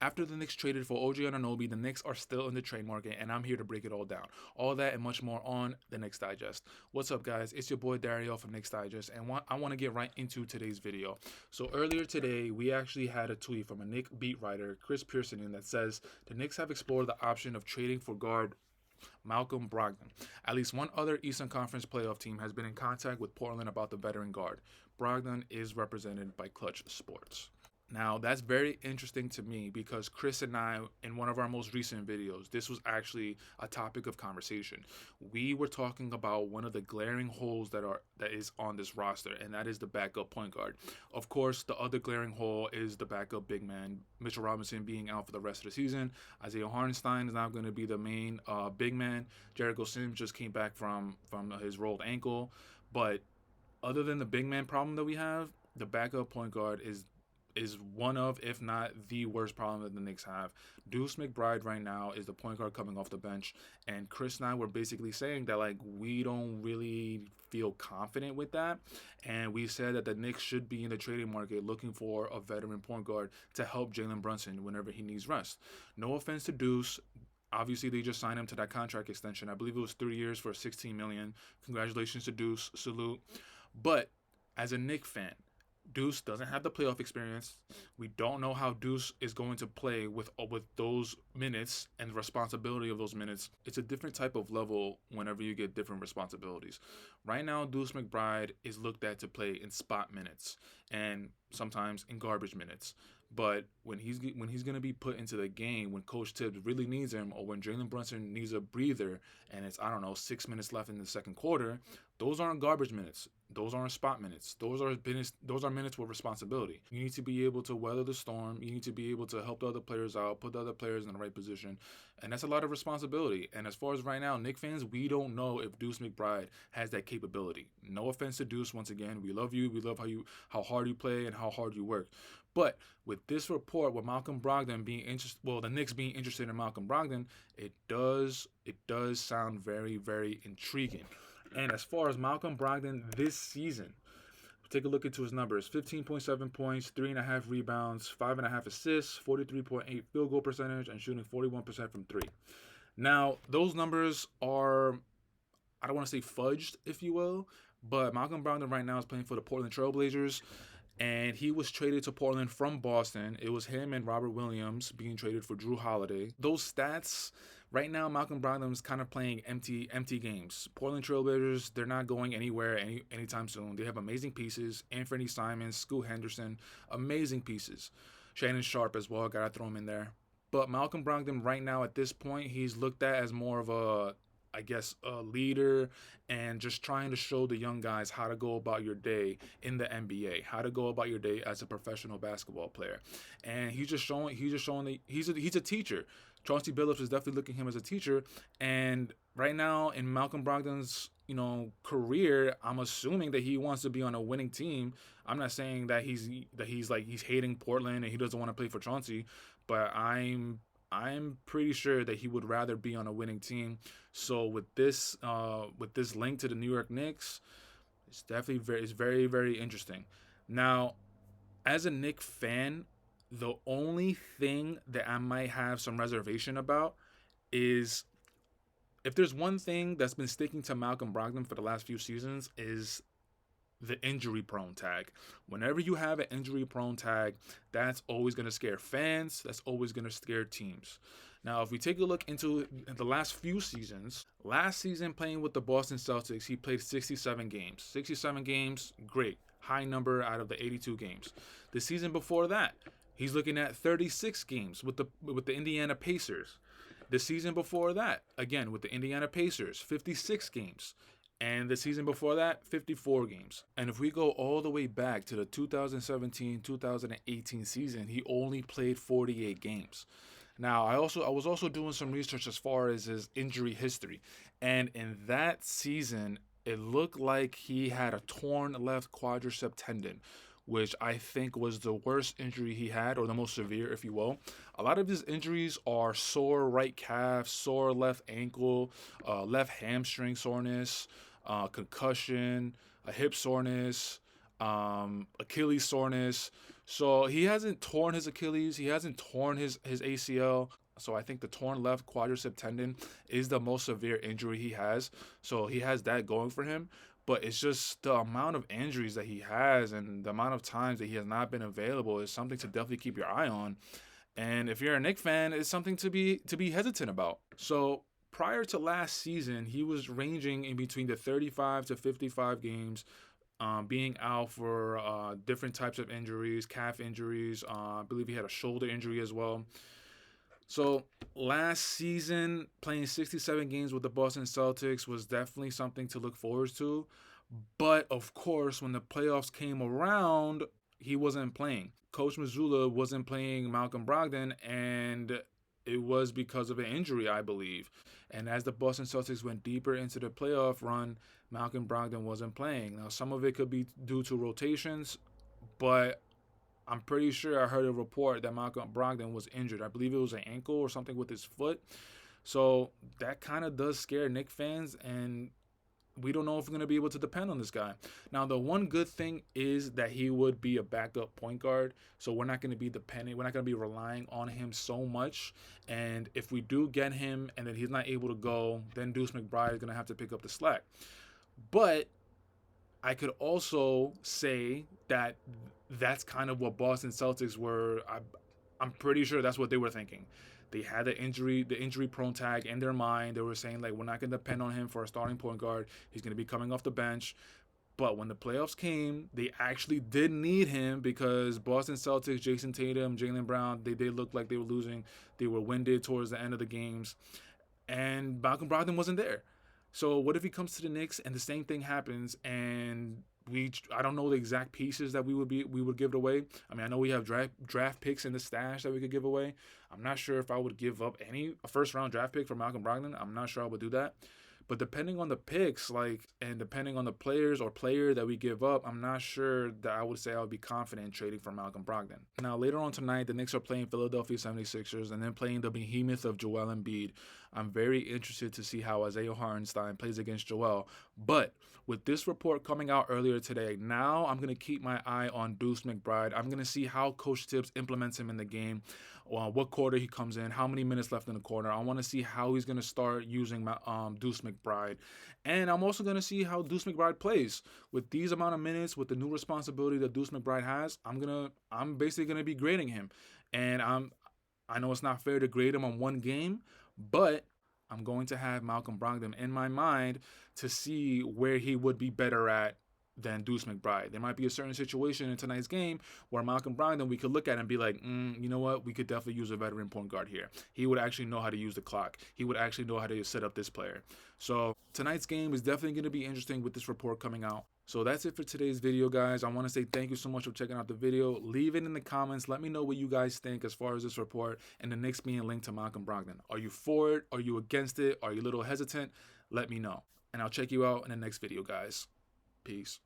After the Knicks traded for OG Anunoby, the Knicks are still in the trade market, and I'm here to break it all down. All that and much more on the Knicks Digest. What's up, guys? It's your boy Dariel from Knicks Digest, and I want to get right into today's video. So earlier today, we actually had a tweet from a Knicks beat writer, Chris Pearson, that says the Knicks have explored the option of trading for guard Malcolm Brogdon. At least one other Eastern Conference playoff team has been in contact with Portland about the veteran guard. Brogdon is represented by Clutch Sports. Now, that's very interesting to me because Chris and I, in one of our most recent videos, this was actually a topic of conversation. We were talking about one of the glaring holes that is on this roster, and that is the backup point guard. Of course, the other glaring hole is the backup big man, Mitchell Robinson being out for the rest of the season. Isaiah Hartenstein is now going to be the main big man. Jericho Sims just came back from his rolled ankle. But other than the big man problem that we have, the backup point guard is one of, if not the worst problem that the Knicks have. Deuce McBride right now is the point guard coming off the bench, and Chris and I were basically saying that we don't really feel confident with that, and we said that the Knicks should be in the trading market looking for a veteran point guard to help Jalen Brunson whenever he needs rest. No offense to Deuce. Obviously, they just signed him to that contract extension. I believe it was 3 years for $16 million. Congratulations to Deuce. Salute. But as a Knicks fan, Deuce doesn't have the playoff experience. We don't know how Deuce is going to play with those minutes and the responsibility of those minutes. It's a different type of level whenever you get different responsibilities. Right now, Deuce McBride is looked at to play in spot minutes and sometimes in garbage minutes. But when he's going to be put into the game, when Coach Tibbs really needs him, or when Jalen Brunson needs a breather, and it's 6 minutes left in the second quarter, those aren't garbage minutes. Those aren't spot minutes. Those are minutes with responsibility. You need to be able to weather the storm. You need to be able to help the other players out, put the other players in the right position, and that's a lot of responsibility. And as far as right now, Knicks fans, we don't know if Deuce McBride has that capability. No offense to Deuce. Once again, we love you. We love how hard you play and how hard you work. But with this report, with Malcolm Brogdon being interested, the Knicks being interested in Malcolm Brogdon, it does sound very, very intriguing. And as far as Malcolm Brogdon this season, take a look into his numbers: 15.7 points, 3.5 rebounds, 5.5 assists, 43.8 field goal percentage, and shooting 41% from three. Now, those numbers are, I don't want to say fudged, if you will, but Malcolm Brogdon right now is playing for the Portland Trail Blazers. And he was traded to Portland from Boston. It was him and Robert Williams being traded for Drew Holiday. Those stats, right now, Malcolm Brogdon is kind of playing empty games. Portland Trailblazers, they're not going anywhere anytime soon. They have amazing pieces. Anthony Simons, Scoot Henderson, amazing pieces. Shannon Sharp as well, gotta throw him in there. But Malcolm Brogdon right now at this point, he's looked at as more of a leader, and just trying to show the young guys how to go about your day in the NBA, how to go about your day as a professional basketball player. And he's just showing that he's a teacher. Chauncey Billups is definitely looking at him as a teacher. And right now in Malcolm Brogdon's career, I'm assuming that he wants to be on a winning team. I'm not saying that he's hating Portland and he doesn't want to play for Chauncey, but I'm pretty sure that he would rather be on a winning team. So with this link to the New York Knicks, it's definitely very, very interesting. Now, as a Knicks fan, the only thing that I might have some reservation about is, if there's one thing that's been sticking to Malcolm Brogdon for the last few seasons, is the injury prone tag. Whenever you have an injury prone tag, that's always going to scare fans. That's always going to scare teams. Now, if we take a look into the last few seasons, last season playing with the Boston Celtics, he played 67 games. 67 games, great. High number out of the 82 games. The season before that, he's looking at 36 games with the Indiana Pacers. The season before that, again with the Indiana Pacers, 56 games. And the season before that, 54 games. And if we go all the way back to the 2017-2018 season, he only played 48 games. Now, I was also doing some research as far as his injury history. And in that season, it looked like he had a torn left quadricep tendon, which I think was the worst injury he had, or the most severe, if you will. A lot of his injuries are sore right calf, sore left ankle, left hamstring soreness, concussion, a hip soreness, Achilles soreness. So he hasn't torn his Achilles, he hasn't torn his ACL. So I think the torn left quadricep tendon is the most severe injury he has. So he has that going for him. But it's just the amount of injuries that he has and the amount of times that he has not been available is something to definitely keep your eye on. And if you're a Knicks fan, it's something to be hesitant about. So prior to last season, he was ranging in between the 35 to 55 games, being out for different types of injuries, calf injuries. I believe he had a shoulder injury as well. So last season, playing 67 games with the Boston Celtics was definitely something to look forward to. But of course, when the playoffs came around, he wasn't playing. Coach Mazzulla wasn't playing Malcolm Brogdon, and it was because of an injury, I believe. And as the Boston Celtics went deeper into the playoff run, Malcolm Brogdon wasn't playing. Now, some of it could be due to rotations, but I'm pretty sure I heard a report that Malcolm Brogdon was injured. I believe it was an ankle or something with his foot. So that kind of does scare Knicks fans, and we don't know if we're going to be able to depend on this guy. Now, the one good thing is that he would be a backup point guard, so we're not going to be dependent. We're not going to be relying on him so much. And if we do get him and then he's not able to go, then Deuce McBride is going to have to pick up the slack. But I could also say that that's kind of what Boston Celtics were. I'm pretty sure that's what they were thinking. They had the injury prone tag in their mind. They were saying like, we're not going to depend on him for a starting point guard. He's going to be coming off the bench. But when the playoffs came, they actually did need him because Boston Celtics, Jason Tatum, Jaylen Brown, they looked like they were losing. They were winded towards the end of the games, and Malcolm Brogdon wasn't there. So what if he comes to the Knicks and the same thing happens and I don't know the exact pieces that we would give it away. I mean, I know we have draft picks in the stash that we could give away. I'm not sure if I would give up a first round draft pick for Malcolm Brogdon. I'm not sure I would do that. But depending on the picks, and depending on the players or player that we give up, I'm not sure that I would say I would be confident in trading for Malcolm Brogdon. Now, later on tonight, the Knicks are playing Philadelphia 76ers and then playing the behemoth of Joel Embiid. I'm very interested to see how Isaiah Hartenstein plays against Joel. But with this report coming out earlier today, now I'm going to keep my eye on Deuce McBride. I'm going to see how Coach Tibbs implements him in the game, what quarter he comes in, how many minutes left in the quarter. I want to see how he's going to start using Deuce McBride. And I'm also going to see how Deuce McBride plays. With these amount of minutes, with the new responsibility that Deuce McBride has, I'm basically going to be grading him. And I know it's not fair to grade him on one game, but I'm going to have Malcolm Brogdon in my mind to see where he would be better at than Deuce McBride. There might be a certain situation in tonight's game where Malcolm Brogdon, we could look at and be like, you know what? We could definitely use a veteran point guard here. He would actually know how to use the clock. He would actually know how to set up this player. So tonight's game is definitely going to be interesting with this report coming out. So that's it for today's video, guys. I want to say thank you so much for checking out the video. Leave it in the comments. Let me know what you guys think as far as this report and the Knicks being linked to Malcolm Brogdon. Are you for it? Are you against it? Are you a little hesitant? Let me know. And I'll check you out in the next video, guys. Peace.